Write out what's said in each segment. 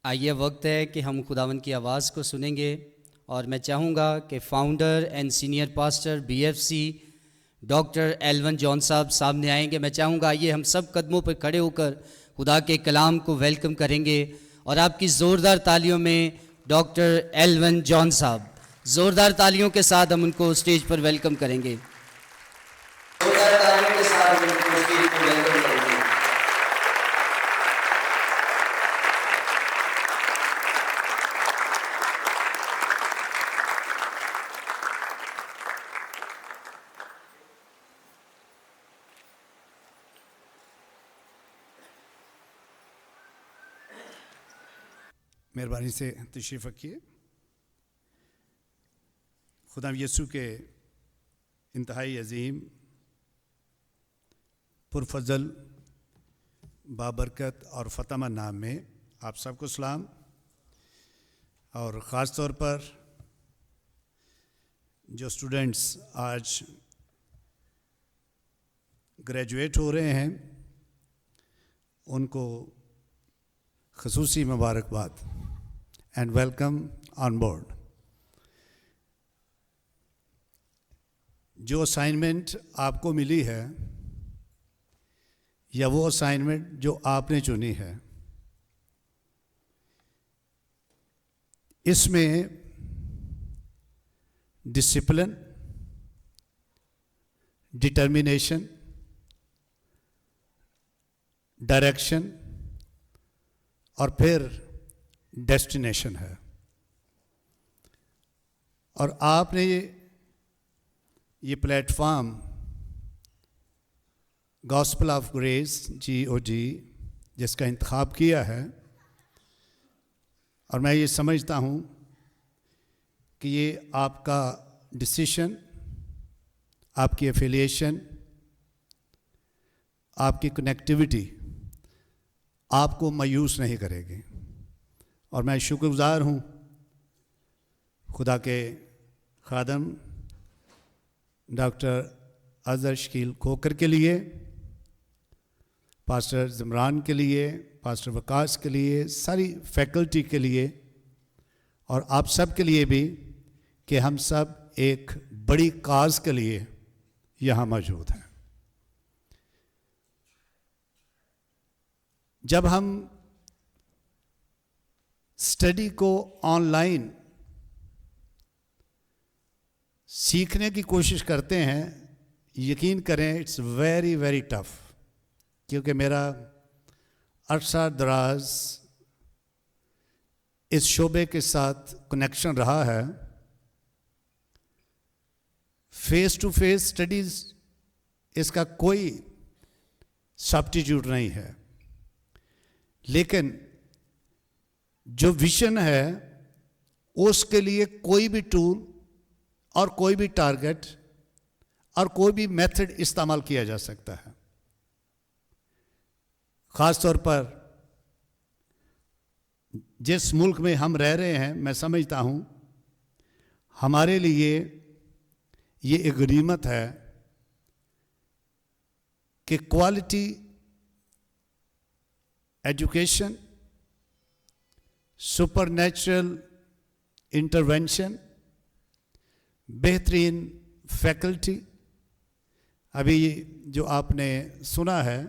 आइए वक्त है कि हम खुदावंद की आवाज़ को सुनेंगे और मैं चाहूँगा कि founder and senior pastor BFC doctor L1 John साहब सामने आएंगे। मैं चाहूँगा आइए हम सब कदमों पर खड़े होकर खुदा के कलाम को वेलकम करेंगे और आपकी ज़ोरदार तालियों में डॉक्टर एल्वन जॉन साहब, ज़ोरदार तालियों के साथ हम उनको स्टेज पर वेलकम करेंगे। ज़ोरदार तालियों के साथ हम उनको स्टेज पर वेलकम करेंगे। मेहरबानी से तशरीफ़ रखिए। खुदा यसू के इंतहाई अजीम पुरफजल बाबरकत और फ़तमा नाम में आप सबको सलाम। और ख़ास तौर पर जो स्टूडेंट्स आज ग्रेजुएट हो रहे हैं उनको ख़ुसूसी मुबारकबाद एंड वेलकम ऑन बोर्ड। जो असाइनमेंट आपको मिली है या वो असाइनमेंट जो आपने चुनी है, इसमें डिसिप्लिन, डिटर्मिनेशन, डायरेक्शन और फिर डेस्टिनेशन है। और आपने ये platform gospel of grace GOG जिसका इंतखाब किया है, और मैं ये समझता हूँ कि ये आपका डिसीशन, आपकी एफिलिएशन, आपकी कनेक्टिविटी आपको मायूस नहीं करेगी। और मैं शुक्रगुज़ार हूँ खुदा के खादम डॉक्टर अज़हर शकील खोकर के लिए, पास्टर ज़मरान के लिए, पास्टर वकास के लिए, सारी फैकल्टी के लिए और आप सब के लिए भी कि हम सब एक बड़ी काज के लिए यहाँ मौजूद हैं। जब हम स्टडी को ऑनलाइन सीखने की कोशिश करते हैं, यकीन करें इट्स वेरी वेरी टफ, क्योंकि मेरा अरसा दराज इस शोबे के साथ कनेक्शन रहा है। फेस टू फेस स्टडीज़ इसका कोई सब्स्टिट्यूट नहीं है, लेकिन जो विजन है उसके लिए कोई भी टूल और कोई भी टारगेट और कोई भी मेथड इस्तेमाल किया जा सकता है। ख़ास तौर पर जिस मुल्क में हम रह रहे हैं, मैं समझता हूँ हमारे लिए ये एक गनीमत है कि क्वालिटी एजुकेशन, सुपरनेचुरल इंटरवेंशन, बेहतरीन फैकल्टी, अभी जो आपने सुना है,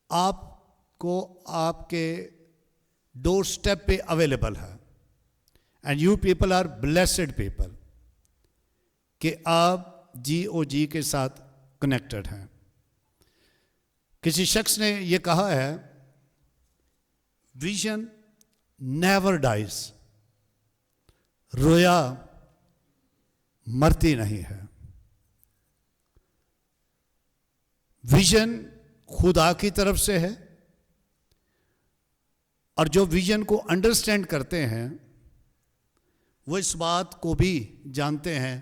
आपको आपके डोर स्टेप पे अवेलेबल है। And you people are blessed people कि आप GOG के साथ कनेक्टेड हैं। किसी शख्स ने ये कहा है, विजन नेवर डाइज, रोया मरती नहीं है। विजन खुदा की तरफ से है, और जो विजन को अंडरस्टैंड करते हैं वो इस बात को भी जानते हैं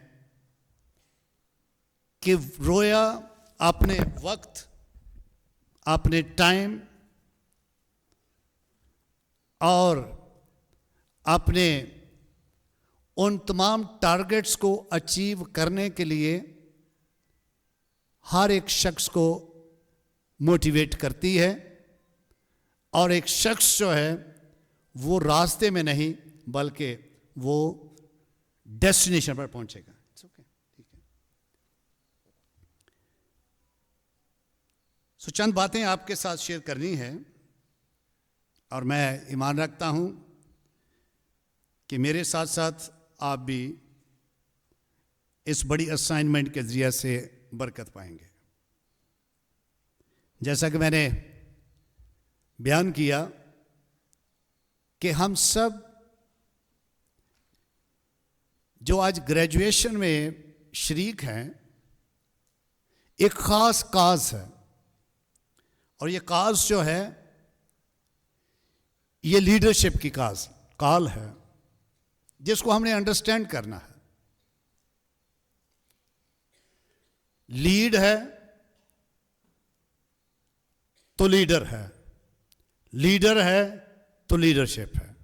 कि रोया अपने वक्त, अपने टाइम और अपने उन तमाम टारगेट्स को अचीव करने के लिए हर एक शख्स को मोटिवेट करती है, और एक शख्स जो है वो रास्ते में नहीं बल्कि वो डेस्टिनेशन पर पहुंचेगा। It's okay, ठीक है। सो चंद बातें आपके साथ शेयर करनी है और मैं ईमान रखता हूं कि मेरे साथ साथ आप भी इस बड़ी असाइनमेंट के जरिए से बरकत पाएंगे। जैसा कि मैंने बयान किया कि हम सब जो आज ग्रेजुएशन में शरीक हैं, एक ख़ास काज है और ये काज जो है ये लीडरशिप की काल है जिसको हमने अंडरस्टैंड करना है। लीड है तो लीडर है, लीडर है तो लीडरशिप है।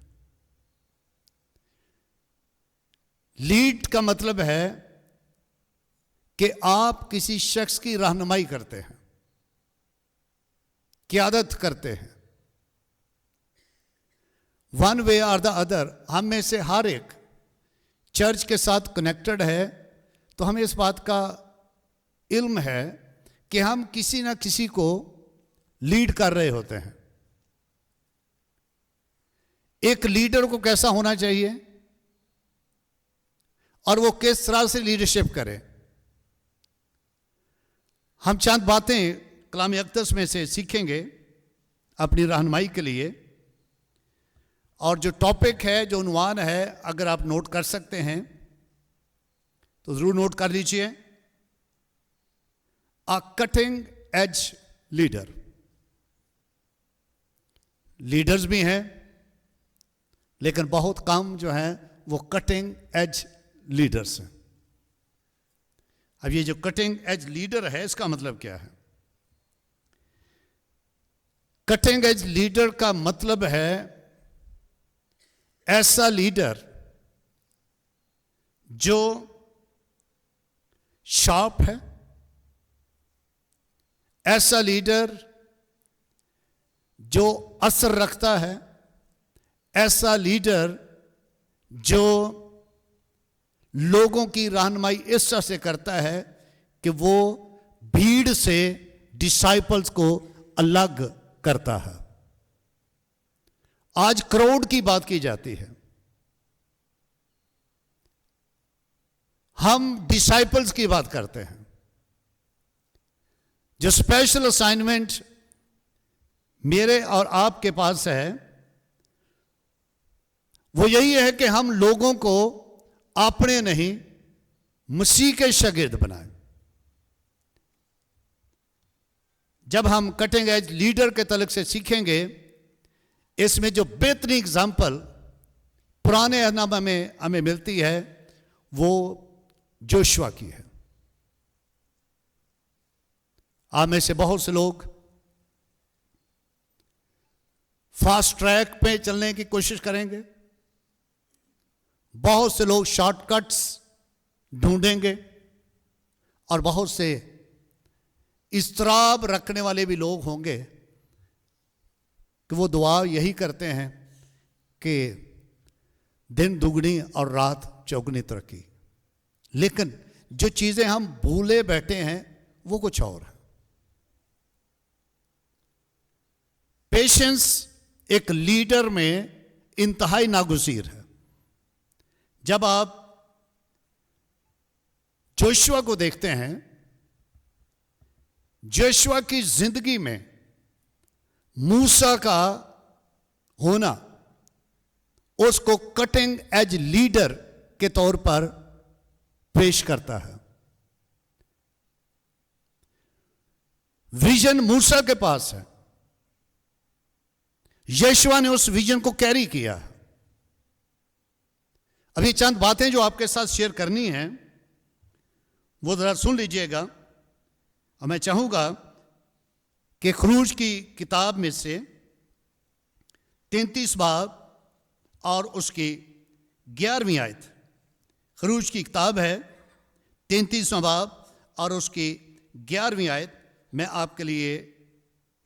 लीड का मतलब है कि आप किसी शख्स की रहनुमाई करते हैं, क़यादत करते हैं। वन वे और द अदर, हम में से हर एक चर्च के साथ कनेक्टेड है तो हमें इस बात का इल्म है कि हम किसी ना किसी को लीड कर रहे होते हैं। एक लीडर को कैसा होना चाहिए और वो किस तरह से लीडरशिप करे, हम चंद बातें कलाम अक़दस में से सीखेंगे अपनी रहनुमाई के लिए। और जो टॉपिक है, जो उन्वान है, अगर आप नोट कर सकते हैं तो ज़रूर नोट कर लीजिए। अ कटिंग एज लीडर। लीडर्स भी हैं लेकिन बहुत कम जो हैं वो कटिंग एज लीडर्स हैं। अब ये जो कटिंग एज लीडर है इसका मतलब क्या है? कटिंग एज लीडर का मतलब है ऐसा लीडर जो शार्प है, ऐसा लीडर जो असर रखता है, ऐसा लीडर जो लोगों की रहनुमाई इस तरह से करता है कि वो भीड़ से डिसाइपल्स को अलग करता है। आज क्राउड की बात की जाती है, हम डिसाइपल्स की बात करते हैं। जो स्पेशल असाइनमेंट मेरे और आपके पास है वो यही है कि हम लोगों को अपने नहीं मसीह के शागिर्द बनाएं। जब हम कटिंग एज लीडर के तलक से सीखेंगे, इसमें जो बेहतरीन एग्जाम्पल पुराने नामा में हमें मिलती है वो जोशुआ की है। आप में से बहुत से लोग फास्ट ट्रैक पे चलने की कोशिश करेंगे, बहुत से लोग शॉर्टकट्स ढूंढेंगे और बहुत से इस्तराब रखने वाले भी लोग होंगे कि वो दुआ यही करते हैं कि दिन दुगनी और रात चौगुनी तरक्की। लेकिन जो चीज़ें हम भूले बैठे हैं वो कुछ और है। पेशेंस एक लीडर में इंतहाई नागुज़ीर है। जब आप जोशुआ को देखते हैं, जोशुआ की जिंदगी में मूसा का होना उसको कटिंग एज लीडर के तौर पर पेश करता है। विजन मूसा के पास है, यीशुआ ने उस विजन को कैरी किया। अभी चंद बातें जो आपके साथ शेयर करनी है वो जरा सुन लीजिएगा। और मैं चाहूंगा कि खरूज की किताब में से 33 बाब और उसकी 11वीं आयत, खरूज की किताब है 33वां बाब और उसकी 11वीं आयत, मैं आपके लिए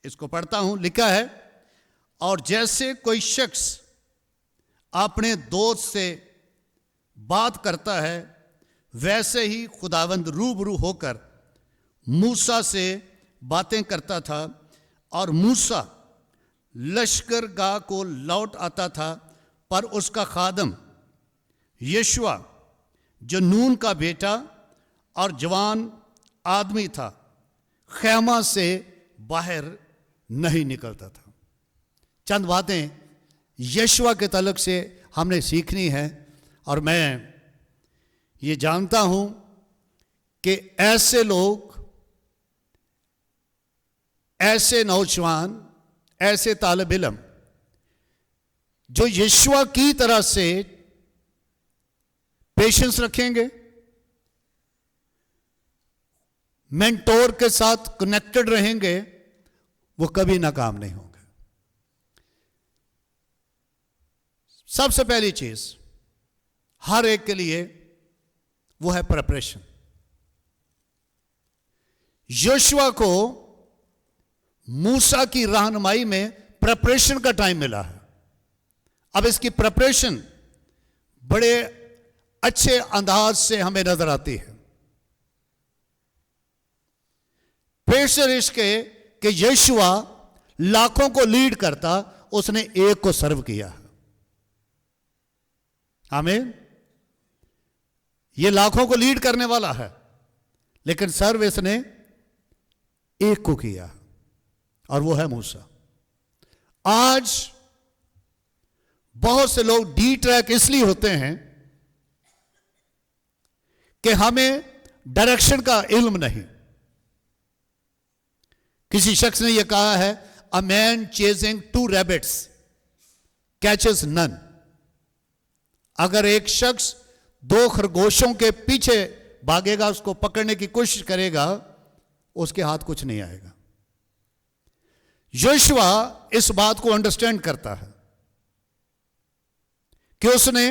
इसको पढ़ता हूं। लिखा है, और जैसे कोई शख्स अपने दोस्त से बात करता है, वैसे ही खुदावंद रूबरू होकर मूसा से बातें करता था। और मूसा लश्करगाह को लौट आता था, पर उसका खादम यशुआ, जो नून का बेटा और जवान आदमी था, खैमा से बाहर नहीं निकलता था। चंद बातें यशुआ के तलक से हमने सीखनी है, और मैं ये जानता हूं कि ऐसे लोग, ऐसे नौजवान, ऐसे तालिब इल्म जो यशुआ की तरह से पेशेंस रखेंगे, मेंटोर के साथ कनेक्टेड रहेंगे, वो कभी नाकाम नहीं होंगे। सबसे पहली चीज हर एक के लिए वो है प्रिपरेशन। यहोशुआ को मूसा की रहनुमाई में प्रिपरेशन का टाइम मिला है। अब इसकी प्रिपरेशन बड़े अच्छे अंदाज से हमें नजर आती है। पेशर इसके कि यहोशुआ लाखों को लीड करता, उसने एक को सर्व किया। आमीन। ये लाखों को लीड करने वाला है, लेकिन सर्व इसने एक को किया, और वो है मूसा। आज बहुत से लोग डी ट्रैक इसलिए होते हैं कि हमें डायरेक्शन का इल्म नहीं। किसी शख्स ने यह कहा है, a man chasing 2 rabbits catches none. अगर एक शख्स 2 खरगोशों के पीछे भागेगा, उसको पकड़ने की कोशिश करेगा, उसके हाथ कुछ नहीं आएगा। यहोशुआ इस बात को अंडरस्टैंड करता है कि उसने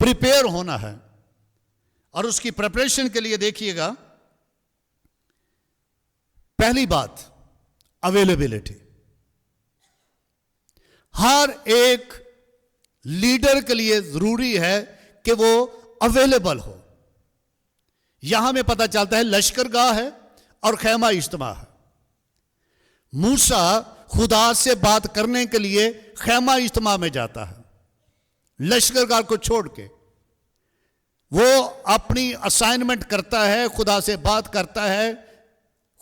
प्रिपेयर होना है, और उसकी प्रिपरेशन के लिए देखिएगा, पहली बात अवेलेबिलिटी। हर एक लीडर के लिए जरूरी है कि वो अवेलेबल हो। यहां में पता चलता है लश्करगाह है और खैमा इज्तिमा है। मूसा खुदा से बात करने के लिए खैमा इज्तिमा में जाता है, लश्करगाह को छोड़ के। वो अपनी असाइनमेंट करता है, खुदा से बात करता है,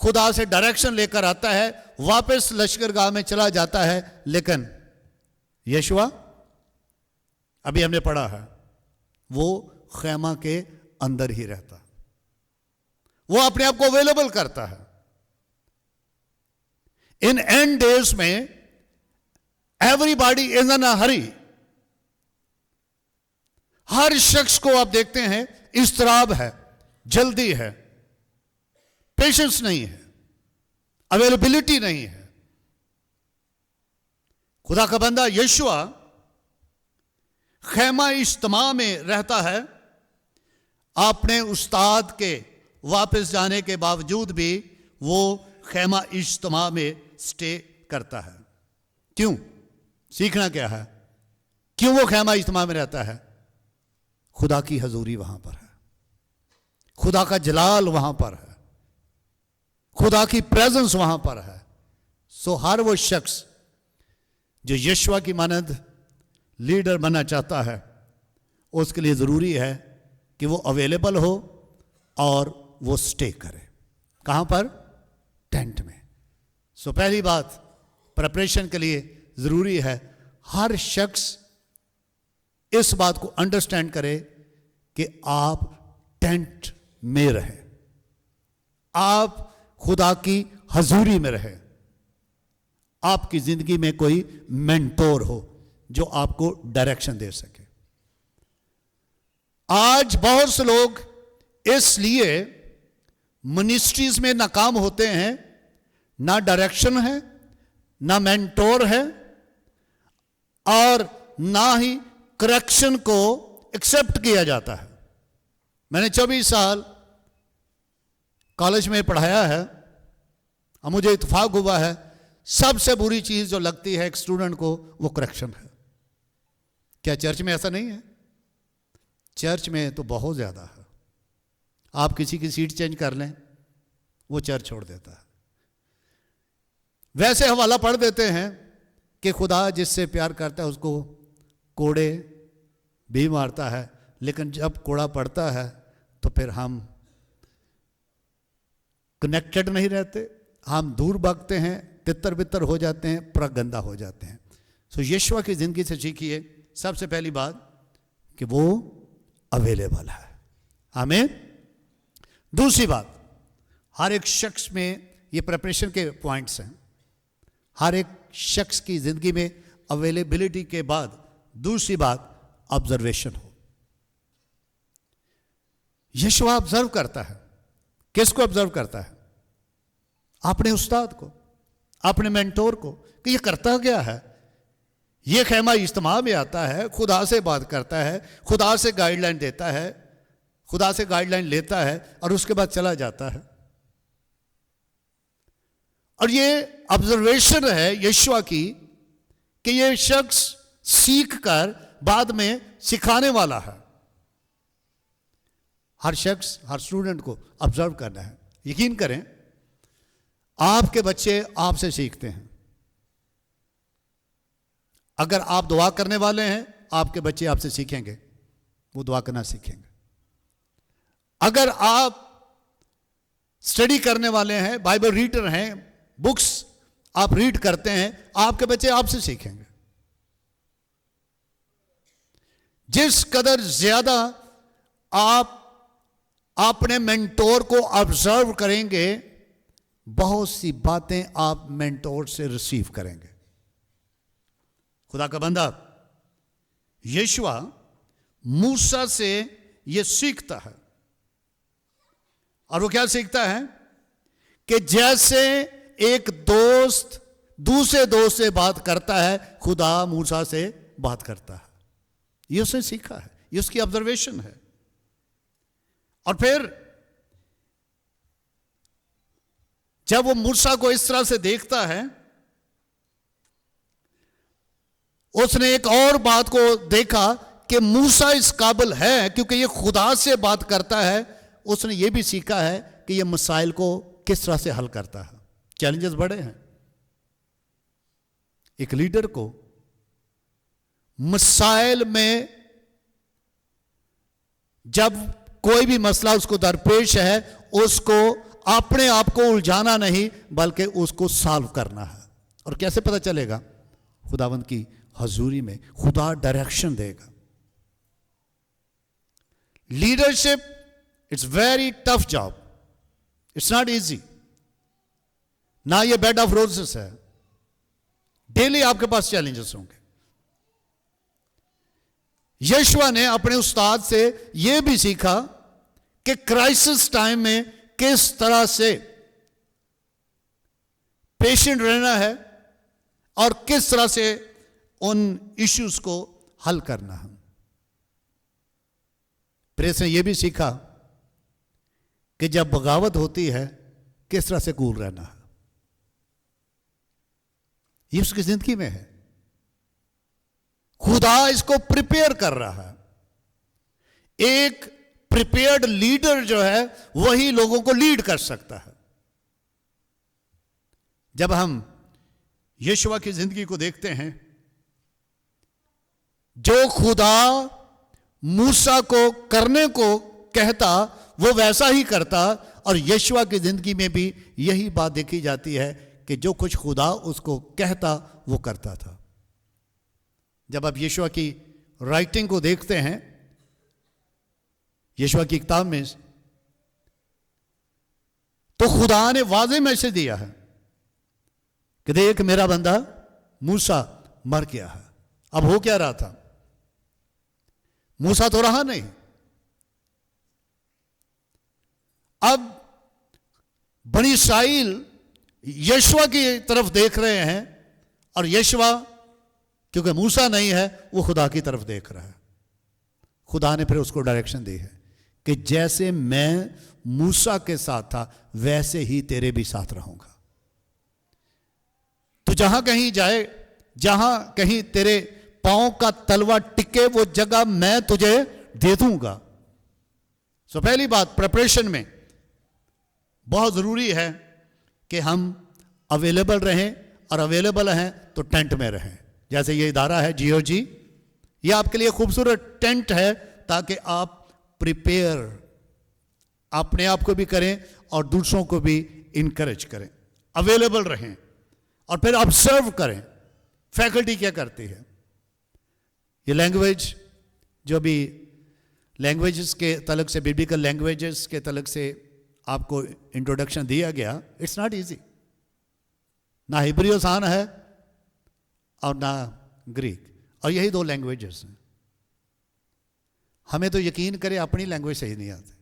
खुदा से डायरेक्शन लेकर आता है, वापस लश्करगाह में चला जाता है। लेकिन यहोशुआ, अभी हमने पढ़ा है, वो खैमा के अंदर ही रहता है। वो अपने आप को अवेलेबल करता है। इन एंड डेज में एवरीबॉडी इज इन अ हरी। हर शख्स को आप देखते हैं इस्तराब है, जल्दी है, पेशेंस नहीं है, अवेलेबिलिटी नहीं है। खुदा का बंदा यहोशुआ खैमा इज्तिमा में रहता है। अपने उस्ताद के वापस जाने के बावजूद भी वो खैमा इज्तिमा में स्टे करता है। क्यों? सीखना क्या है? क्यों वो खैमा इज्तिमा में रहता है? खुदा की हजूरी वहां पर है, खुदा का जलाल वहां पर है, खुदा की प्रेजेंस वहां पर है। सो हर वो शख्स जो यहोशुआ की मानद लीडर बनना चाहता है, उसके लिए जरूरी है कि वो अवेलेबल हो और वो स्टे करे। कहां पर? टेंट में। सो पहली बात प्रिपरेशन के लिए जरूरी है हर शख्स इस बात को अंडरस्टैंड करे कि आप टेंट में रहे, आप खुदा की हजूरी में रहे, आपकी जिंदगी में कोई मेंटोर हो जो आपको डायरेक्शन दे सके। आज बहुत से लोग इसलिए मिनिस्ट्रीज में नाकाम होते हैं, ना डायरेक्शन है, ना मेंटोर है, और ना ही करेक्शन को एक्सेप्ट किया जाता है। मैंने 24 साल कॉलेज में पढ़ाया है, और मुझे इत्तेफाक हुआ है सबसे बुरी चीज जो लगती है एक स्टूडेंट को, वो करेक्शन है। क्या चर्च में ऐसा नहीं है? चर्च में तो बहुत ज़्यादा है। आप किसी की सीट चेंज कर लें, वो चर्च छोड़ देता है। वैसे हवाला पढ़ देते हैं कि खुदा जिससे प्यार करता है उसको कोड़े भी मारता है, लेकिन जब कोड़ा पड़ता है तो फिर हम कनेक्टेड नहीं रहते, हम दूर भागते हैं, तितर बितर हो जाते हैं, प्रगंदा हो जाते हैं। सो यीशु की ज़िंदगी से सीखिए सबसे पहली बात कि वो अवेलेबल है। आमीन। दूसरी बात, हर एक शख्स में, ये प्रिपरेशन के पॉइंट्स हैं, हर एक शख्स की ज़िंदगी में अवेलेबिलिटी के बाद दूसरी बात ऑब्जर्वेशन हो। यीशु ऑब्जर्व करता है। किसको ऑब्जर्व करता है? अपने उस्ताद को, अपने मेंटोर को, कि ये करता क्या है। ये खैमा इज्तिमा में आता है, खुदा से बात करता है, खुदा से गाइडलाइन देता है, खुदा से गाइडलाइन लेता है और उसके बाद चला जाता है। और ये ऑब्जर्वेशन है यीशु की कि ये शख्स सीख कर बाद में सिखाने वाला है। हर शख्स, हर स्टूडेंट को ऑब्जर्व करना है। यकीन करें, आपके बच्चे आपसे सीखते हैं। अगर आप दुआ करने वाले हैं, आपके बच्चे आपसे सीखेंगे, वो दुआ करना सीखेंगे। अगर आप स्टडी करने वाले हैं, बाइबल रीडर हैं, बुक्स आप रीड करते हैं, आपके बच्चे आपसे सीखेंगे। जिस कदर ज्यादा आप अपने मेंटोर को ऑब्जर्व करेंगे, बहुत सी बातें आप मेंटोर से रिसीव करेंगे। खुदा का बंदा यीशु मूसा से यह सीखता है। और वो क्या सीखता है कि जैसे एक दोस्त दूसरे दोस्त से बात करता है, खुदा मूसा से बात करता है। ये उसने सीखा है, ये उसकी ऑब्जर्वेशन है। और फिर जब वो मूसा को इस तरह से देखता है, उसने एक और बात को देखा कि मूसा इस काबिल है क्योंकि ये खुदा से बात करता है। उसने ये भी सीखा है कि ये मसाइल को किस तरह से हल करता है। चैलेंजेस बड़े हैं। एक लीडर को मसाइल में जब कोई भी मसला उसको दरपेश है, उसको अपने आप को उलझाना नहीं बल्कि उसको सॉल्व करना है। और कैसे पता चलेगा? खुदावंद की हजूरी में खुदा डायरेक्शन देगा। Leadership it's very tough job, it's not easy. ना ये बेड ऑफ रोजेस है। डेली आपके पास चैलेंजेस होंगे। यीशु ने अपने उस्ताद से यह भी सीखा कि क्राइसिस टाइम में किस तरह से पेशेंट रहना है और किस तरह से उन इश्यूज को हल करना है। प्रेस ने यह भी सीखा कि जब बगावत होती है किस तरह से कूल रहना है। ये उसकी जिंदगी में है। खुदा इसको प्रिपेयर कर रहा है। एक प्रिपेयर्ड लीडर जो है वही लोगों को लीड कर सकता है। जब हम यीशु की जिंदगी को देखते हैं, जो खुदा मूसा को करने को कहता वो वैसा ही करता। और यीशु की जिंदगी में भी यही बात देखी जाती है कि जो कुछ खुदा उसको कहता वो करता था। जब आप यीशु की राइटिंग को देखते हैं, यीशु की किताब में, तो खुदा ने वाज़ेह मैसेज दिया है कि देख मेरा बंदा मूसा मर गया है। अब हो क्या रहा था? मूसा तो रहा नहीं। अब बनी इस्राएल यीशु की तरफ देख रहे हैं और यीशु क्योंकि मूसा नहीं है वो खुदा की तरफ देख रहा है। खुदा ने फिर उसको डायरेक्शन दी है कि जैसे मैं मूसा के साथ था वैसे ही तेरे भी साथ रहूंगा। तो जहां कहीं जाए, जहां कहीं तेरे पांव का तलवा टिके वो जगह मैं तुझे दे दूंगा। सो पहली बात, प्रिपरेशन में बहुत जरूरी है कि हम अवेलेबल रहें, और अवेलेबल हैं तो टेंट में रहें। जैसे ये इदारा है GOG, ये आपके लिए खूबसूरत टेंट है ताकि आप प्रिपेयर अपने आप को भी करें और दूसरों को भी इनकरेज करें। अवेलेबल रहें और फिर ऑब्जर्व करें फैकल्टी क्या करती है। ये लैंग्वेज जो भी लैंग्वेजेस के तलक से, बिब्लिकल लैंग्वेजेस के तलक से आपको इंट्रोडक्शन दिया गया, इट्स नॉट इजी। ना हिब्रू आसान है और ना ग्रीक, और यही दो लैंग्वेजेस हैं। हमें तो यकीन करें अपनी लैंग्वेज सही नहीं आती,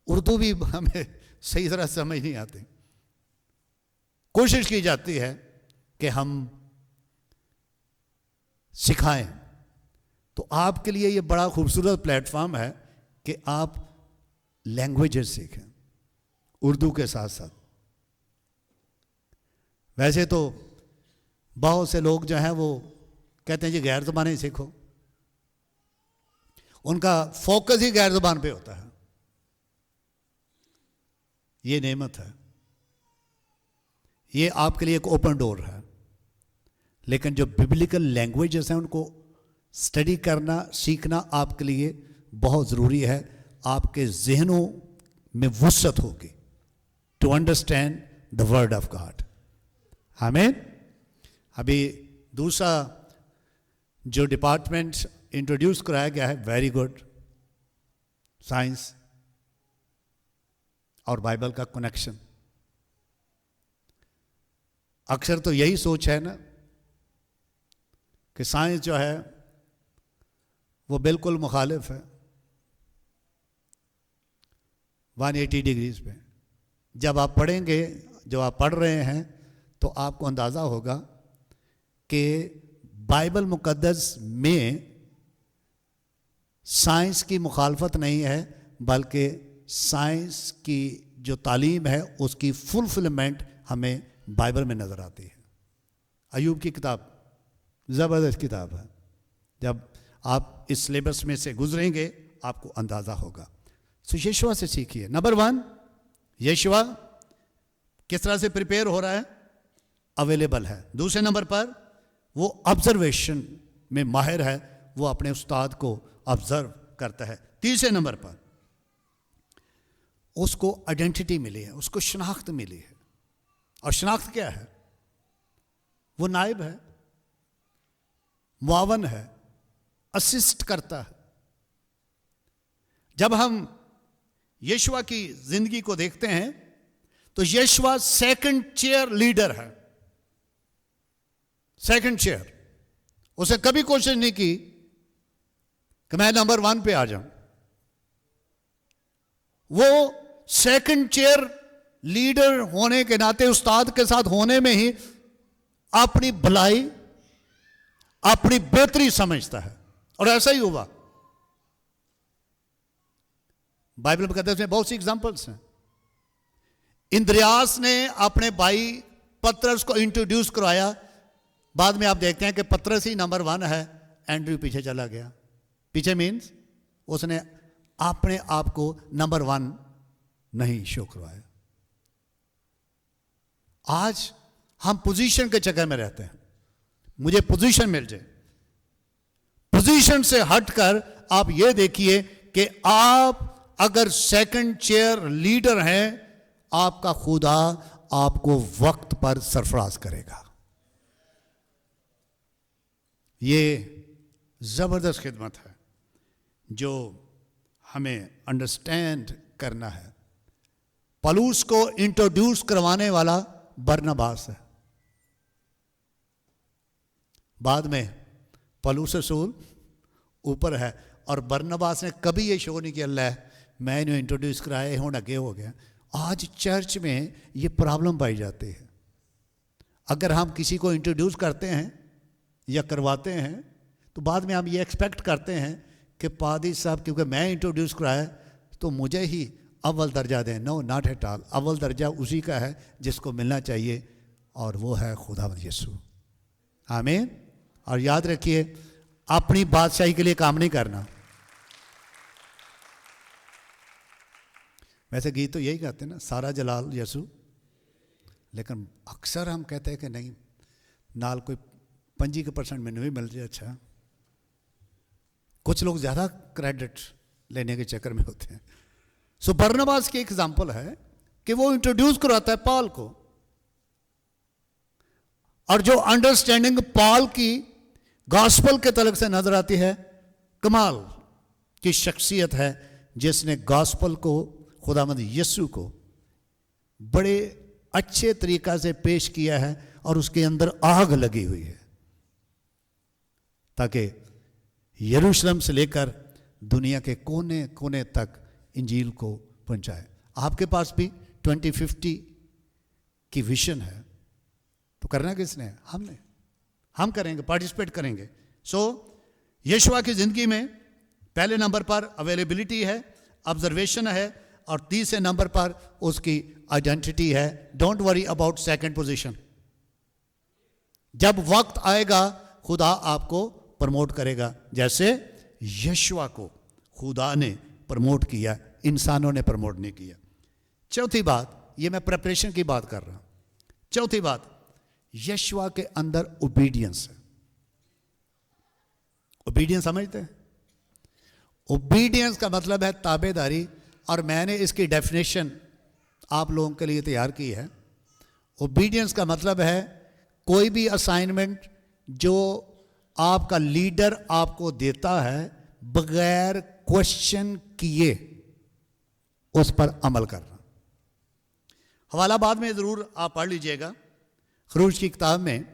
उर्दू भी हमें सही तरह समझ नहीं आती। कोशिश की जाती है कि हम सिखाएं। तो आपके लिए ये बड़ा खूबसूरत प्लेटफॉर्म है कि आप लैंग्वेजेस सीखें उर्दू के साथ साथ। वैसे तो बहुत से लोग जो हैं वो कहते हैं जी गैर ज़बानें सीखो, उनका फोकस ही गैर ज़बान पे होता है। ये नेमत है, ये आपके लिए एक ओपन डोर है। लेकिन जो बिब्लिकल लैंग्वेजेस हैं उनको स्टडी करना, सीखना आपके लिए बहुत ज़रूरी है। आपके जहनों में वुसअत होगी to understand the word of God. आमीन। अभी दूसरा जो डिपार्टमेंट इंट्रोड्यूस कराया गया है, वेरी गुड, साइंस और बाइबल का कनेक्शन। अक्सर तो यही सोच है ना कि साइंस जो है वो बिल्कुल मुखालिफ है 180 डिग्रीज पे। जब आप पढ़ेंगे, जब आप पढ़ रहे हैं तो आपको अंदाज़ा होगा कि बाइबल मुकद्दस में साइंस की मुखालफत नहीं है, बल्कि साइंस की जो तालीम है उसकी फुलफिलमेंट हमें बाइबल में नज़र आती है। अय्यूब की किताब ज़बरदस्त किताब है। जब आप इस सिलेबस में से गुजरेंगे आपको अंदाज़ा होगा। सो यीशुआ से सीखिए। नंबर 1, यीशुआ किस तरह से प्रिपेयर हो रहा है, अवेलेबल है। दूसरे नंबर पर वो ऑब्जर्वेशन में माहिर है, वो अपने उस्ताद को ऑब्जर्व करता है। तीसरे नंबर पर उसको आइडेंटिटी मिली है, उसको शनाख्त मिली है। और शनाख्त क्या है? वो नाइब है, मुआवन है, असिस्ट करता है। जब हम यीशुआ की जिंदगी को देखते हैं तो यीशुआ सेकंड चेयर लीडर है। सेकंड चेयर, उसे कभी कोशिश नहीं की कि मैं नंबर 1 पे आ जाऊं। वो सेकंड चेयर लीडर होने के नाते, उस्ताद के साथ होने में ही अपनी भलाई, अपनी बेहतरी समझता है। और ऐसा ही हुआ। बाइबल में कहते हैं, बहुत सी एग्जांपल्स हैं। इंद्रियास ने अपने भाई पतरस को इंट्रोड्यूस करवाया। बाद में आप देखते हैं कि पतरस ही नंबर 1 है, एंड्रयू पीछे चला गया। पीछे मीन्स उसने अपने आप को नंबर 1 नहीं शो करवाया। आज हम पोजीशन के चक्कर में रहते हैं, मुझे पोजीशन मिल जाए। पोजीशन से हटकर आप ये देखिए कि आप अगर सेकंड चेयर लीडर हैं, आपका खुदा आपको वक्त पर सरफराज करेगा। ये जबरदस्त खिदमत है जो हमें अंडरस्टैंड करना है। पौलुस को इंट्रोड्यूस करवाने वाला बरनबास है। बाद में पौलुस रसूल ऊपर है, और बरनबास ने कभी ये शो नहीं किया अल्लाह मैं इन्हें इंट्रोड्यूस कराया हूँ आगे हो गया। आज चर्च में ये प्रॉब्लम पाई जाती है। अगर हम किसी को इंट्रोड्यूस करते हैं या करवाते हैं तो बाद में हम ये एक्सपेक्ट करते हैं कि पादी साहब क्योंकि मैं इंट्रोड्यूस कराया तो मुझे ही अव्वल दर्जा दें। No, not at all. अव्वल दर्जा उसी का है जिसको मिलना चाहिए, और वो है खुदावंद यीशु। आमीन। और याद रखिए, अपनी बादशाही के लिए काम नहीं करना। वैसे गीत तो यही कहते हैं ना, सारा जलाल यसु, लेकिन अक्सर हम कहते हैं कि नहीं, नाल कोई 25% मैंने भी मिल जाए। अच्छा, कुछ लोग ज़्यादा क्रेडिट लेने के चक्कर में होते हैं। सो बरनबास की एग्जाम्पल है कि वो इंट्रोड्यूस कराता है पॉल को, और जो अंडरस्टैंडिंग पॉल की गॉस्पल के तलक से नजर आती है, कमाल की शख्सियत है जिसने गॉस्पल को, खुदावंद यीशु को बड़े अच्छे तरीका से पेश किया है, और उसके अंदर आग लगी हुई है ताकि यरूशलेम से लेकर दुनिया के कोने कोने तक इंजील को पहुंचाए। आपके पास भी 2050 की विजन है, तो करना किसने है? हमने। हम करेंगे, पार्टिसिपेट करेंगे। सो यीशुआ की जिंदगी में पहले नंबर पर अवेलेबिलिटी है, ऑब्जर्वेशन है, और तीसरे नंबर पर उसकी आइडेंटिटी है। Don't worry about second position. जब वक्त आएगा खुदा आपको प्रमोट करेगा, जैसे यीशुआ को खुदा ने प्रमोट किया, इंसानों ने प्रमोट नहीं किया। चौथी बात, ये मैं प्रिपरेशन की बात कर रहा हूं। चौथी बात, यीशुआ के अंदर ओबीडियंस है। ओबीडियंस समझते हैं? ओबीडियंस का मतलब है ताबेदारी, और मैंने इसकी डेफिनेशन आप लोगों के लिए तैयार की है। ओबीडियंस का मतलब है कोई भी असाइनमेंट जो आपका लीडर आपको देता है, बगैर क्वेश्चन किए उस पर अमल करना। हवाला बाद में ज़रूर आप पढ़ लीजिएगा। खरूज की किताब में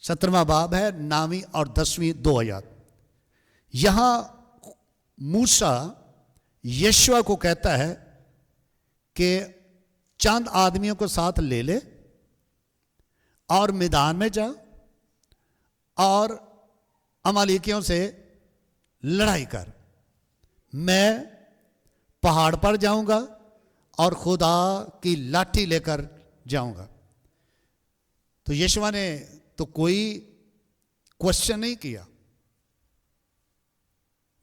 17वां बाब है, 9वीं और 10वीं 2 आयत। यहां मूसा यीशुआ को कहता है कि चंद आदमियों को साथ ले ले और मैदान में जा और अमालेकियों से लड़ाई कर। मैं पहाड़ पर जाऊंगा और खुदा की लाठी लेकर जाऊंगा। तो यीशुआ ने तो कोई क्वेश्चन नहीं किया।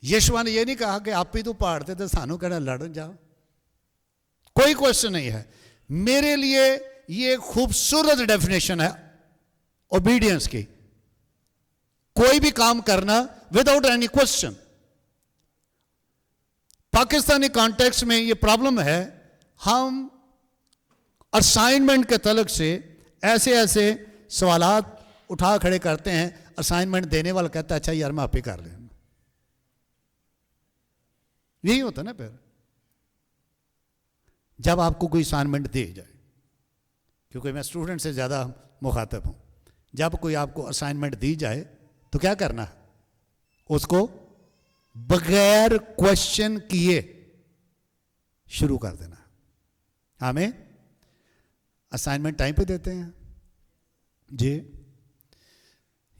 यीशुआ ने यह नहीं कहा कि आप ही तो पहाड़ थे तो सानू कहना लड़ जाओ। कोई क्वेश्चन नहीं है। मेरे लिए ये खूबसूरत डेफिनेशन है ओबीडियंस की। कोई भी काम करना without any question. Pakistani context में ये प्रॉब्लम है, हम असाइनमेंट के तलक से ऐसे ऐसे सवालात उठा खड़े करते हैं। असाइनमेंट देने वाला कहता है अच्छा यार मैं आप ही कर लें। यही होता ना फिर जब आपको कोई असाइनमेंट दे जाए, क्योंकि मैं स्टूडेंट से ज़्यादा मुखातब हूं। जब कोई आपको असाइनमेंट दी जाए तो क्या करना है? उसको बगैर क्वेश्चन किए शुरू कर देना। हमें असाइनमेंट टाइम पे देते हैं जी।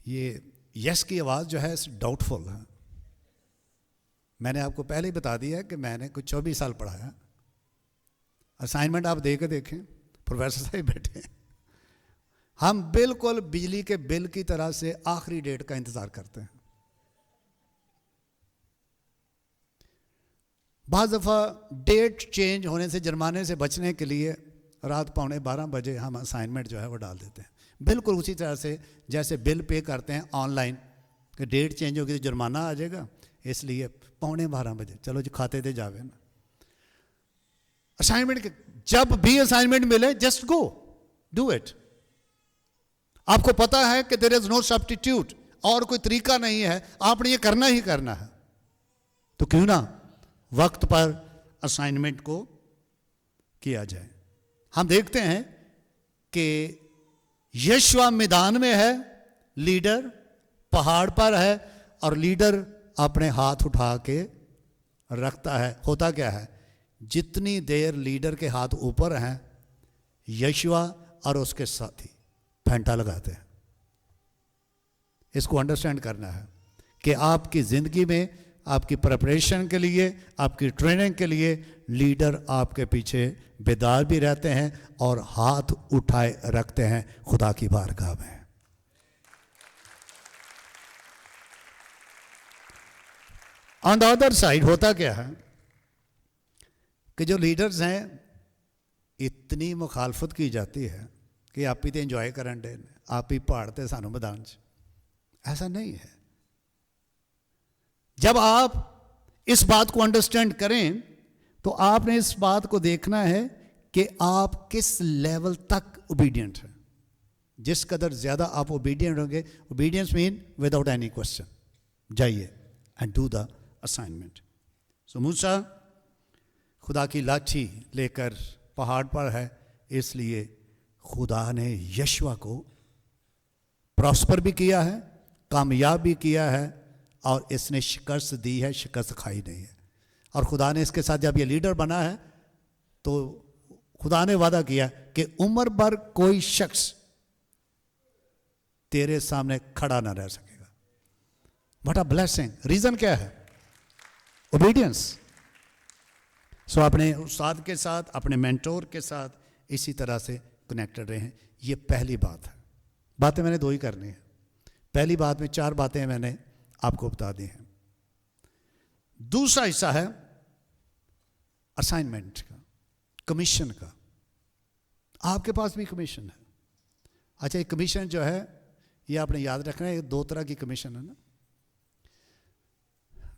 ये यस की आवाज़ जो है डाउटफुल है। मैंने आपको पहले ही बता दिया कि मैंने कुछ 24 साल पढ़ाया। असाइनमेंट आप दे के देखें, प्रोफेसर साहब बैठे हैं। हम बिल्कुल बिजली के बिल की तरह से आखिरी डेट का इंतजार करते हैं। बाज़ दफ़ा डेट चेंज होने से, जुर्माने से बचने के लिए रात 11:15 बजे हम असाइनमेंट जो है वो डाल देते हैं। बिल्कुल उसी तरह से जैसे बिल पे करते हैं ऑनलाइन कि डेट चेंज होगी तो जुर्माना आ जाएगा, इसलिए 11:15 बजे चलो जी खाते थे जावे ना। असाइनमेंट के जब भी असाइनमेंट मिले जस्ट गो डू इट। आपको पता है कि देयर इज नो सब्स्टिट्यूट, और कोई तरीका नहीं है, आपने ये करना ही करना है। तो क्यों ना वक्त पर असाइनमेंट को किया जाए। हम देखते हैं कि यीशुआ मैदान में है, लीडर पहाड़ पर है, और लीडर अपने हाथ उठा के रखता है। होता क्या है, जितनी देर लीडर के हाथ ऊपर हैं, यीशुआ और उसके साथी फैंटा लगाते हैं। इसको अंडरस्टैंड करना है कि आपकी ज़िंदगी में, आपकी प्रिपरेशन के लिए, आपकी ट्रेनिंग के लिए लीडर आपके पीछे बेदार भी रहते हैं और हाथ उठाए रखते हैं खुदा की बारगाह में। ऑन द अदर साइड होता क्या है कि जो लीडर्स हैं इतनी मुखालफत की जाती है कि आप ही तो इंजॉय करन डे आप ही पहाड़ते सानू मैदान च। ऐसा नहीं है। जब आप इस बात को अंडरस्टैंड करें तो आपने इस बात को देखना है कि आप किस लेवल तक ओबीडियंट हैं। जिस कदर ज़्यादा आप ओबीडियंट होंगे, obedience mean without any question, जाइए एंड डू द असाइनमेंट। सो मूसा खुदा की लाठी लेकर पहाड़ पर है, इसलिए खुदा ने यशवा को प्रॉस्पर भी किया है, कामयाब भी किया है, और इसने शिकस्त दी है, शिकस्त खाई नहीं है। और खुदा ने इसके साथ जब ये लीडर बना है तो खुदा ने वादा किया कि उम्र भर कोई शख्स तेरे सामने खड़ा ना रह सकेगा। What a blessing. रीजन क्या है? ओबीडियंस। सो अपने उस्ताद के साथ, अपने मेंटोर के साथ इसी तरह से कनेक्टेड रहे। ये पहली बात है। बातें मैंने दो ही करनी है। पहली बात में 4 बातें मैंने आपको बता दी हैं। दूसरा हिस्सा है असाइनमेंट का, कमीशन का। आपके पास भी कमीशन है। अच्छा, ये कमीशन जो है ये आपने याद रखना है, 2 तरह की कमीशन है ना।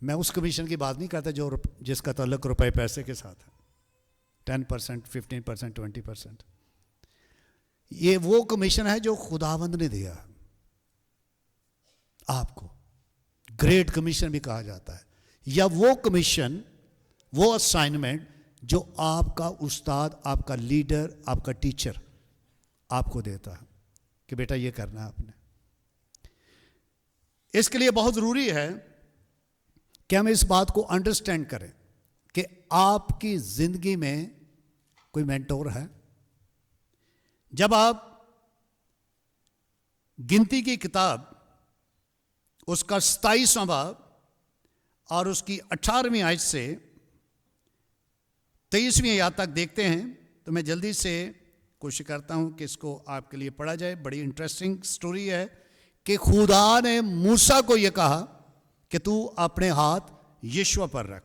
मैं उस कमीशन की बात नहीं करता जो जिसका ताल्लुक रुपए पैसे के साथ है, 10%, 15%, 20%। ये वो कमीशन है जो खुदावंद ने दिया आपको। ग्रेट कमीशन भी कहा जाता है, या वो कमीशन, वो असाइनमेंट जो आपका उस्ताद, आपका लीडर, आपका टीचर आपको देता है कि बेटा ये करना है आपने। इसके लिए बहुत ज़रूरी है कि हम इस बात को अंडरस्टैंड करें कि आपकी ज़िंदगी में कोई मेंटोर है। जब आप गिनती की किताब उसका 27वां बाब और उसकी 18वीं आयत से 23वीं आयत तक देखते हैं तो मैं जल्दी से कोशिश करता हूं कि इसको आपके लिए पढ़ा जाए। बड़ी इंटरेस्टिंग स्टोरी है कि खुदा ने मूसा को यह कहा कि तू अपने हाथ यीशुआ पर रख।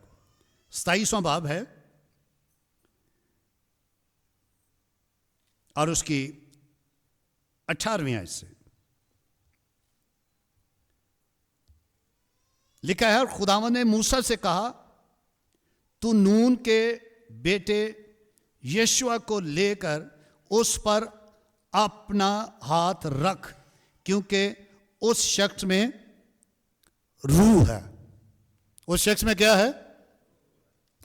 27वां बाब है और उसकी 18वीं आयत से लिखा है, और खुदावंद ने मूसा से कहा तू नून के बेटे यीशुआ को लेकर उस पर अपना हाथ रख, क्योंकि उस शख्स में रूह है। उस शख्स में क्या है?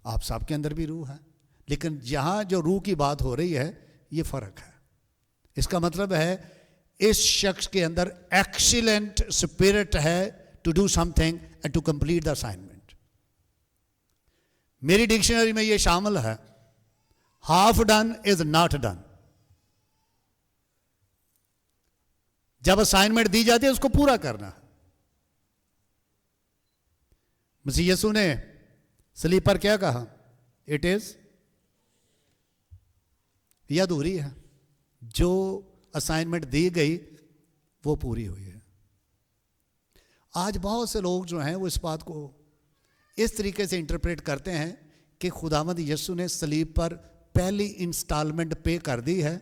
आप सबके अंदर भी रूह है, लेकिन यहां जो रूह की बात हो रही है ये फर्क है। इसका मतलब है इस शख्स के अंदर एक्सीलेंट स्पिरिट है to do something and to complete the assignment. मेरी डिक्शनरी में यह शामिल है, half done is not done. जब असाइनमेंट दी जाती है उसको पूरा करना है। मसीह यीशु ने सलीब पर क्या कहा? इट इज, यह अधूरी है। जो असाइनमेंट दी गई वो पूरी हुई है। आज बहुत से लोग जो हैं वो इस बात को इस तरीके से इंटरप्रेट करते हैं कि खुदावंद यीशु ने सलीब पर पहली इंस्टॉलमेंट पे कर दी है,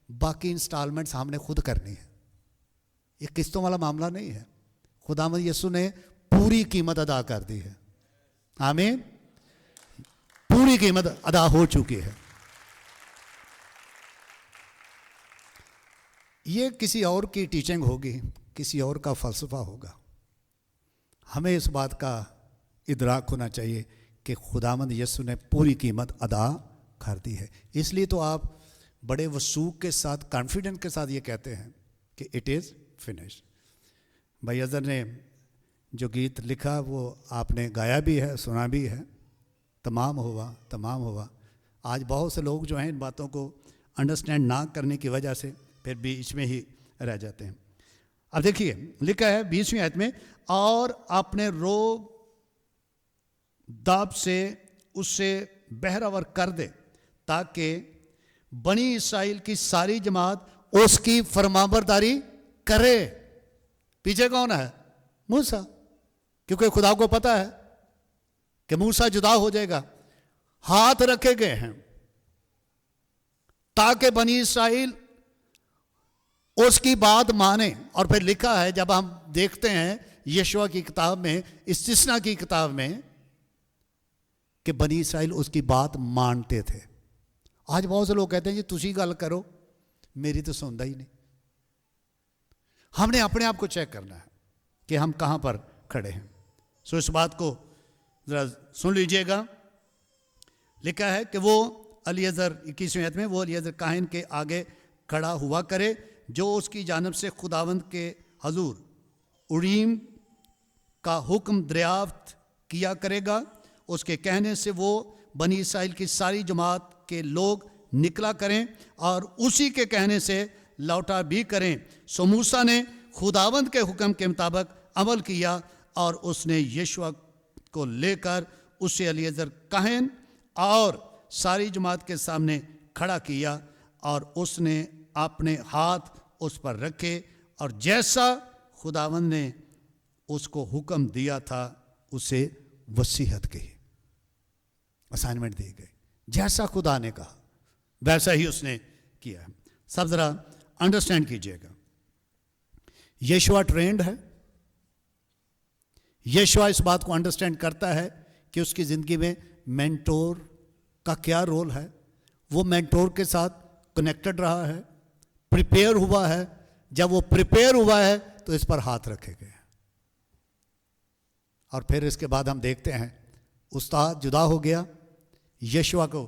बाकी इंस्टॉलमेंट्स हमने खुद करनी है। ये किस्तों वाला मामला नहीं है। खुदावंद यीशु ने पूरी कीमत अदा कर दी है। आमीन। पूरी कीमत अदा हो चुकी है। ये किसी और की टीचिंग होगी, किसी और का फलसफा होगा। हमें इस बात का इदराक होना चाहिए कि खुदावंद यीशु ने पूरी कीमत अदा कर दी है। इसलिए तो आप बड़े वसूख के साथ, कॉन्फिडेंस के साथ ये कहते हैं कि इट इज़ फिनिश। भाई अज़हर ने जो गीत लिखा वो आपने गाया भी है, सुना भी है, तमाम हुआ, तमाम हुआ। आज बहुत से लोग जो हैं इन बातों को अंडरस्टैंड ना करने की वजह से फिर बीच में ही रह जाते हैं। अब देखिए लिखा है 20वीं आयत में, और अपने रोग दाब से उससे बहरावर कर दे ताकि बनी इस्राएल की सारी जमात उसकी फरमाबरदारी करे। पीछे कौन है? मूसा, क्योंकि खुदा को पता है कि मूसा जुदा हो जाएगा, हाथ रखे गए हैं ताकि बनी इस्राइल उसकी बात माने। और फिर लिखा है, जब हम देखते हैं यशवा की किताब में, इस्तिस्ना की किताब में, कि बनी इस्राइल उसकी बात मानते थे। आज बहुत से लोग कहते हैं जी तुसी गल करो, मेरी तो सुनता ही नहीं। हमने अपने आप को चेक करना है कि हम कहां पर खड़े हैं। सो इस बात को जरा सुन लीजिएगा। लिखा है कि वो अलीअज़र 21वें आयत में, वो अलीअज़र काहिन के आगे खड़ा हुआ करे जो उसकी जानब से खुदावंद के हजूर उरीम का हुक्म दरियाफ्त किया करेगा। उसके कहने से वो बनी इस्राइल की सारी जमात के लोग निकला करें और उसी के कहने से लौटा भी करें। सो मूसा ने खुदावंद के हुक्म के मुताबिक अमल किया और उसने यशवा को लेकर उसे अलीअज़र काहिन और सारी जमात के सामने खड़ा किया और उसने अपने हाथ उस पर रखे और जैसा खुदावंद ने उसको हुक्म दिया था उसे वसीयत की, असाइनमेंट दी गई। जैसा खुदा ने कहा वैसा ही उसने किया। सब जरा अंडरस्टैंड कीजिएगा, यशवा ट्रेंड है। यशवा इस बात को अंडरस्टैंड करता है कि उसकी ज़िंदगी में मेंटोर का क्या रोल है। वो मेंटोर के साथ कनेक्टेड रहा है, प्रिपेयर हुआ है। जब वो प्रिपेयर हुआ है तो इस पर हाथ रखे गए। और फिर इसके बाद हम देखते हैं उस्ताद जुदा हो गया, यशवा को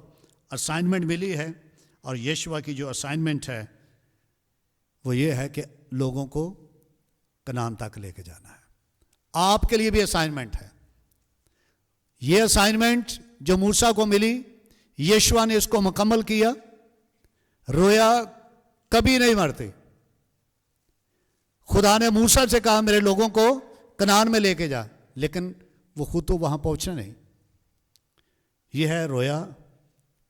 असाइनमेंट मिली है और यशवा की जो असाइनमेंट है वो ये है कि लोगों को कनान तक लेके जाना है। आपके लिए भी असाइनमेंट है। ये असाइनमेंट जो मूसा को मिली, यशवा ने इसको मुकम्मल किया। रोया कभी नहीं मरती। खुदा ने मूसा से कहा मेरे लोगों को कनान में लेके जा, लेकिन वो खुद तो वहां पहुंचना नहीं। यह है रोया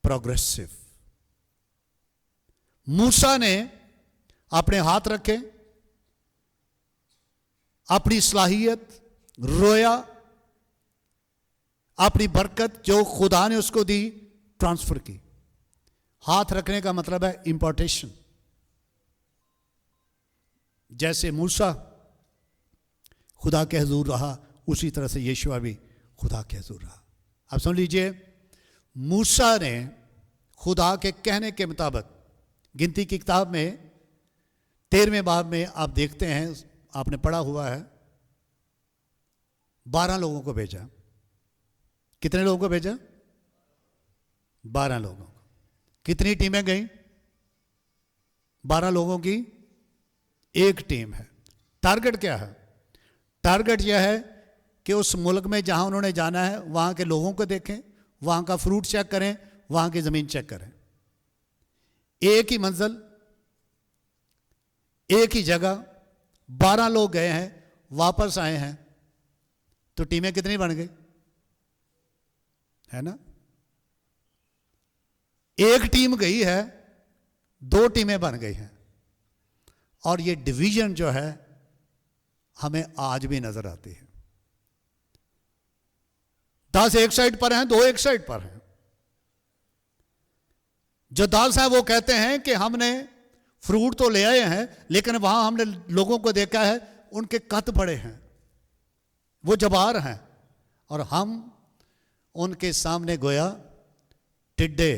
प्रोग्रेसिव। मूसा ने अपने हाथ रखे, अपनी सलाहियत, रोया, अपनी बरकत जो खुदा ने उसको दी ट्रांसफर की। हाथ रखने का मतलब है इंपोर्टेशन। जैसे मूसा खुदा के हुजूर रहा, उसी तरह से यीशु भी खुदा के हुजूर रहा। अब सुन लीजिए, मूसा ने खुदा के कहने के मुताबिक, गिनती की किताब में 13वें बाब में आप देखते हैं, आपने पढ़ा हुआ है, 12 लोगों को भेजा। कितने लोगों को भेजा? 12 लोगों को। कितनी टीमें गई? 12 लोगों की एक टीम है। टारगेट क्या है? टारगेट यह है कि उस मुल्क में जहां उन्होंने जाना है वहां के लोगों को देखें, वहां का फ्रूट चेक करें, वहां की जमीन चेक करें। एक ही मंजिल, एक ही जगह, 12 लोग गए हैं, वापस आए हैं, तो टीमें कितनी बन गई? है ना? एक टीम गई है, 2 टीमें बन गई हैं। और ये डिवीजन जो है हमें आज भी नजर आती है। 10 एक साइड पर हैं, 2 एक साइड पर हैं। जो 10 हैं वो कहते हैं कि हमने फ्रूट तो ले आए हैं, लेकिन वहां हमने लोगों को देखा है उनके कद बड़े हैं, वो जबार हैं, और हम उनके सामने गोया टिड्डे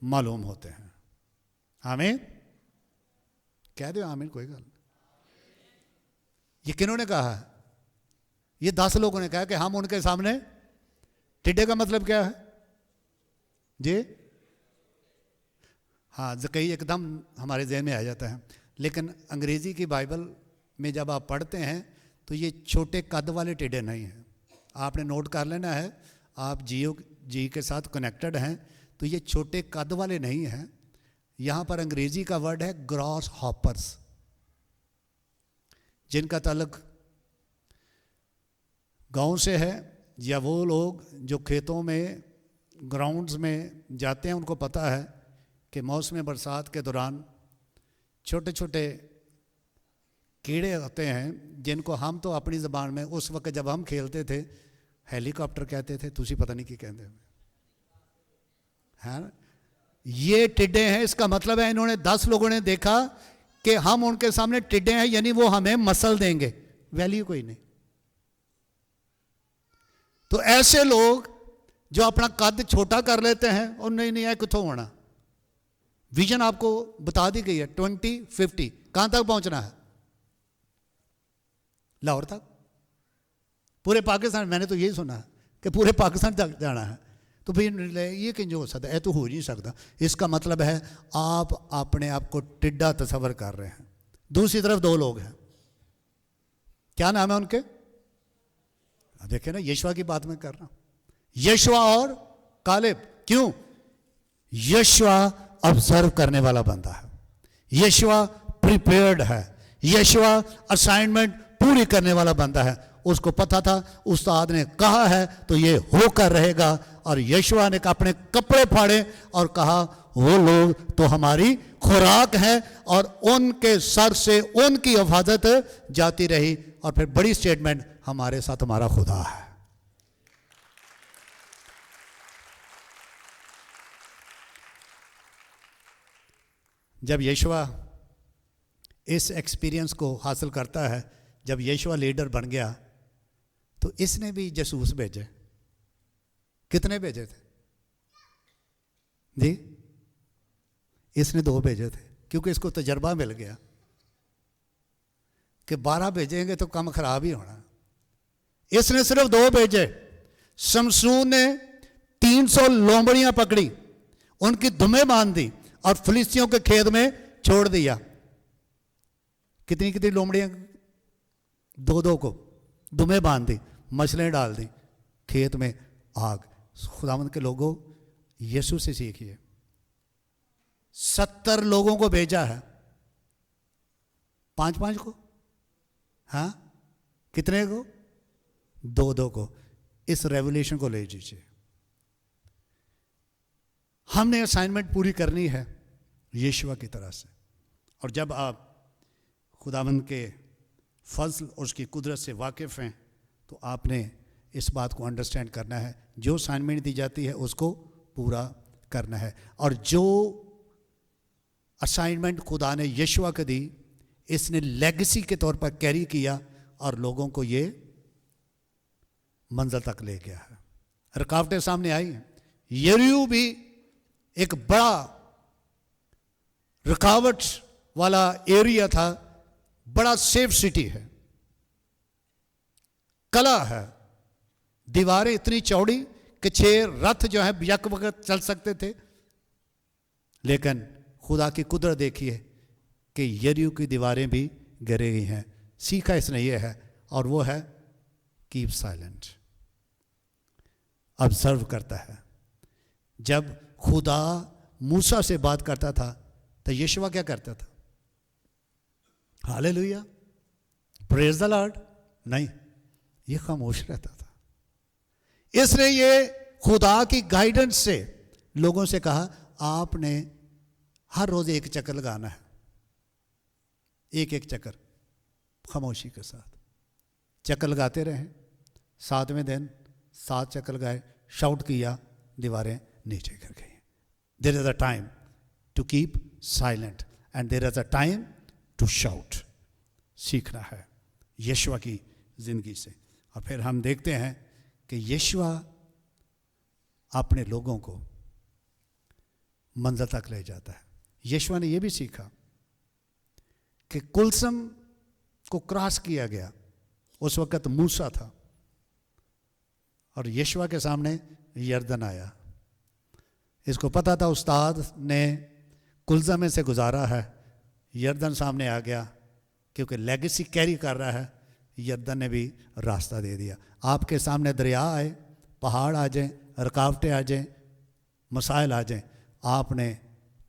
मालूम होते हैं। आमीन कह दो, आमीन। कोई गल। ये किन्होंने कहा है? ये 10 लोगों ने कहा कि हम उनके सामने टिड्डे। का मतलब क्या है जी? हाँ, कई एकदम हमारे जहन में आ जाता है, लेकिन अंग्रेजी की बाइबल में जब आप पढ़ते हैं तो ये छोटे कद वाले टिड्डे नहीं हैं। आपने नोट कर लेना है, आप जी के साथ कनेक्टेड हैं, तो ये छोटे कद वाले नहीं हैं। यहाँ पर अंग्रेजी का वर्ड है ग्रॉस हॉपर्स, जिनका ताल्लुक गांव से है, या वो लोग जो खेतों में ग्राउंड्स में जाते हैं, उनको पता है कि मौसम बरसात के दौरान छोटे छोटे कीड़े होते हैं, जिनको हम तो अपनी ज़बान में उस वक्त जब हम खेलते थे हेलीकॉप्टर कहते थे, तुसी पता नहीं की कहते हैं ना? ये टिड्डे हैं, इसका मतलब है इन्होंने 10 लोगों ने देखा कि हम उनके सामने टिड्डे हैं, यानी वो हमें मसल देंगे, वैल्यू कोई नहीं। तो ऐसे लोग जो अपना कद छोटा कर लेते हैं और नहीं है कितों होना। विजन आपको बता दी गई है 2050, कहां तक पहुंचना है? लाहौर तक, पूरे पाकिस्तान। मैंने तो यही सुना है कि पूरे पाकिस्तान तक जाना है। तो फिर ये क्यों हो सकता है? ये तो हो नहीं सकता। इसका मतलब है आप अपने आप को टिड्डा तस्वर कर रहे हैं। दूसरी तरफ 2 लोग हैं, क्या नाम है उनके? अब देखे ना, यशवा की बात मैं कर रहा हूं, यशवा और कालेब। क्यों? यशवा ऑब्जर्व करने वाला बंदा है, यशवा प्रिपेयर्ड है, यशवा असाइनमेंट पूरी करने वाला बंदा है। उसको पता था उस्ताद ने कहा है तो ये होकर रहेगा। और यशवा ने अपने कपड़े फाड़े और कहा वो लोग तो हमारी खुराक है, और उनके सर से उनकी हिफाजत जाती रही। और फिर बड़ी स्टेटमेंट, हमारे साथ हमारा खुदा है। जब यशवा इस एक्सपीरियंस को हासिल करता है, जब यशवा लीडर बन गया, तो इसने भी जासूस भेजे। कितने भेजे थे जी? इसने 2 भेजे थे, क्योंकि इसको तजर्बा मिल गया कि 12 भेजेंगे तो काम खराब ही होना। इसने सिर्फ 2 भेजे। शमसून ने 300 लोमड़ियां पकड़ी, उनकी दुमें बांध दी और फिलिस्तियों के खेत में छोड़ दिया। कितनी कितनी लोमड़ियां? 2-2 को दुमें बांध दी, मछलियां डाल दी, खेत में आग। खुदावंद के लोगों, यीशु से सीखिए। 70 लोगों को भेजा है, 5-5 को, हाँ कितने को? 2-2 को। इस रेवोल्यूशन को ले लीजिए। हमने असाइनमेंट पूरी करनी है यीशुआ की तरह से। और जब आप खुदावंद के फजल और उसकी कुदरत से वाकिफ़ हैं, तो आपने इस बात को अंडरस्टैंड करना है, जो असाइनमेंट दी जाती है उसको पूरा करना है। और जो असाइनमेंट खुदा ने यीशुआ को दी, इसने लेगेसी के तौर पर कैरी किया और लोगों को ये मंजिल तक ले गया है। रुकावटें सामने आई हैं। यरीहो भी एक बड़ा रुकावट वाला एरिया था, बड़ा सेफ सिटी है, कला है, दीवारें इतनी चौड़ी कि 6 रथ जो है यक वक्त चल सकते थे। लेकिन खुदा की कुदरत देखिए कि यरीहो की दीवारें भी गिर गई हैं। सीखा इसने ये है, और वो है कीप साइलेंट, ऑब्जर्व करता है। जब खुदा मूसा से बात करता था तो यीशुआ क्या करता था? Hallelujah, praise the Lord? नहीं, ये खामोश रहता था। इसने ये खुदा की गाइडेंस से लोगों से कहा, आपने हर रोज 1 चक्कर लगाना है, 1-1 चक्कर खामोशी के साथ। चक्कर लगाते रहे। 7वें दिन 7 चक्कर लगाए, शाउट किया, दीवारें नीचे गिर गई। There is a time to keep silent and there is a time to shout. सीखना है यीशुआ की जिंदगी से। और फिर हम देखते हैं कि यीशुआ अपने लोगों को मंजिल तक ले जाता है। यीशुआ ने यह भी सीखा कि कुलसम को क्रॉस किया गया। उस वक्त मूसा था और यीशुआ के सामने यरदन आया। इसको पता था उस्ताद ने कुलसम में से गुजारा है, यरदन सामने आ गया, क्योंकि लेगेसी कैरी कर रहा है। यरदन ने भी रास्ता दे दिया। आपके सामने दरिया आए, पहाड़ आ जाएं, रुकावटें आ जाएं, मसाइल आ जाएं, आपने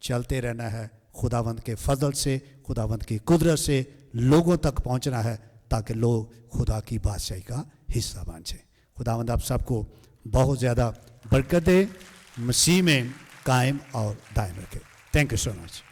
चलते रहना है। खुदावंद के फजल से, खुदावंद की कुदरत से लोगों तक पहुंचना है, ताकि लोग खुदा की बादशाही का हिस्सा बन जाए। खुदावंद आप सबको बहुत ज़्यादा बरकत दे, मसीह में कायम और दायम रखे। Thank you so much.